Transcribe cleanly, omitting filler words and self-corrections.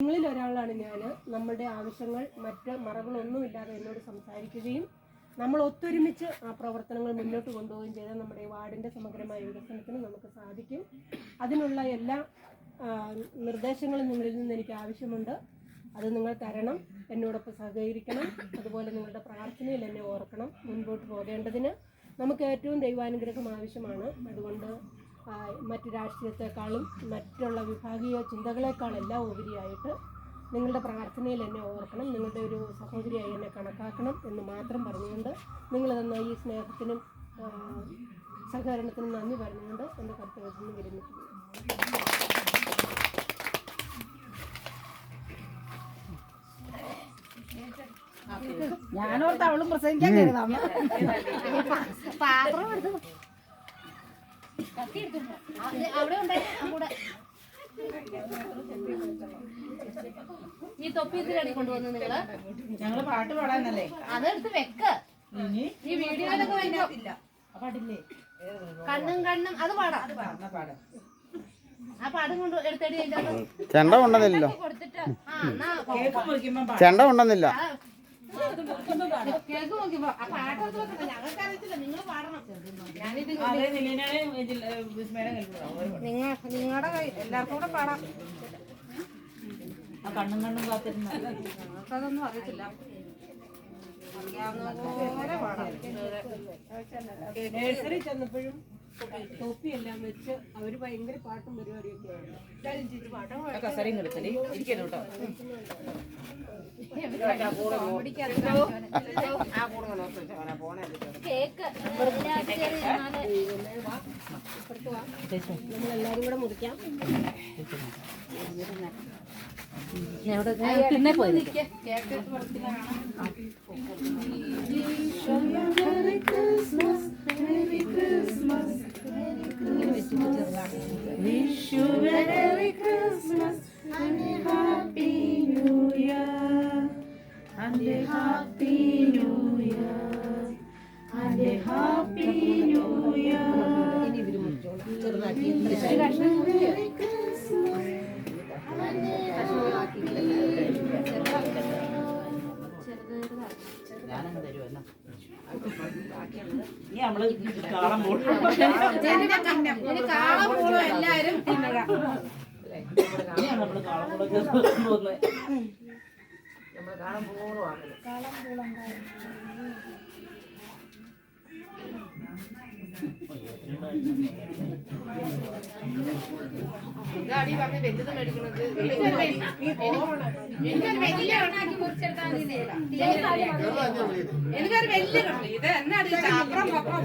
നിങ്ങളിൽ ഒരാളാണ് ഞാൻ. നമ്മുടെ ആവശ്യങ്ങൾ മറ്റ് മറകളൊന്നുമില്ലാതെ എന്നോട് സംസാരിക്കുകയും നമ്മൾ ഒത്തൊരുമിച്ച് ആ പ്രവർത്തനങ്ങൾ മുന്നോട്ട് കൊണ്ടുപോവുകയും ചെയ്താൽ നമ്മുടെ വാർഡിൻ്റെ സമഗ്രമായ വികസനത്തിന് നമുക്ക് സാധിക്കും. അതിനുള്ള എല്ലാ നിർദ്ദേശങ്ങളും നിങ്ങളിൽ നിന്ന് എനിക്ക് ആവശ്യമുണ്ട്. അത് നിങ്ങൾ തരണം, എന്നോടൊപ്പം സഹകരിക്കണം. അതുപോലെ നിങ്ങളുടെ പ്രാർത്ഥനയിൽ എന്നെ ഓർക്കണം. മുൻപോട്ട് പോകേണ്ടതിന് നമുക്ക് ഏറ്റവും ദൈവാനുഗ്രഹം ആവശ്യമാണ്. അതുകൊണ്ട് മറ്റ് രാഷ്ട്രീയത്തെക്കാളും മറ്റുള്ള വിഭാഗീയ ചിന്തകളെക്കാളെല്ലാം ഉപരിയായിട്ട് നിങ്ങളുടെ പ്രാർത്ഥനയിൽ എന്നെ ഓർക്കണം, നിങ്ങളുടെ ഒരു സഹോദരിയായി എന്നെ കണക്കാക്കണം എന്ന് മാത്രം പറഞ്ഞുകൊണ്ട് നിങ്ങൾ തന്ന ഈ സ്നേഹത്തിനും സഹകരണത്തിനും നന്ദി പറഞ്ഞുകൊണ്ട് എൻ്റെ കർത്തവ്യത്തിൽ നിന്ന് വിരമിക്കുന്നു. ഞാനോർത്ത് അവളും പ്രസംഗിക്കാൻ കരുതാന്ന്. ഈ തൊപ്പി ഇതിലാണ് കൊണ്ടുവന്നത് നിങ്ങള്. ഞങ്ങള് പാട്ട് പാടാനല്ലേ അതെടുത്ത് വെക്ക. ഈ വീഡിയോയിലൊക്കെ പാടില്ലേ? കണ്ണും കണ്ണും അത് പാടാം. ആ പാടും കൊണ്ട് എടുത്തേടി ചെണ്ട കൊണ്ടുവന്നില്ലല്ലോ. ചെണ്ട കൊണ്ടുവന്നില്ല. കേക്ക് നോക്കിപ്പോ ആ പാട്ടൊക്കെ ഞങ്ങൾക്ക് അറിയത്തില്ല, നിങ്ങൾ പാടണം. ഞാനിത് നിങ്ങളുടെ കൈ എല്ലാവർക്കും കൂടെ പാടാം. കണ്ണും കണ്ണും കാത്തിരുന്ന ഞങ്ങൾക്കതൊന്നും അറിയത്തില്ല. അറിയാവുന്ന പോലെ പാടാം. നേഴ്സറി ചെന്നപ്പോഴും തൊപ്പിയെല്ലാം വെച്ച് അവർ ഭയങ്കര പാട്ടും പരിപാടിയൊക്കെയാണ്. കസരയും കിടത്തല് ഇരിക്കല്ലോ കേട്ടോ. നമ്മളെല്ലാരും കൂടെ മുറിക്കാം. പിന്നെ പോയി Wish you a Merry Christmas and a Happy New Year, and a Happy New Year, and a Happy New Year. Merry Christmas. ഞാനങ്ങ് തരുമല്ലോ. ഇനി നമ്മള് കാളം പോളും എല്ലാരും തിന്നുക. ഇനിയാണ് നമ്മള് കാളം പോളൊക്കെ പോകുന്നത്. ഇതാടി പറഞ്ഞ് വലുത് മേടിക്കുന്നത്. എനിക്കൊരു വലിയ ഉണ്ടാക്കി മുറിച്ചെടുക്കാൻ എനിക്കൊരു വലിയ കിട്ടും. ഇത് എന്നാടി അപ്പുറം പക്കം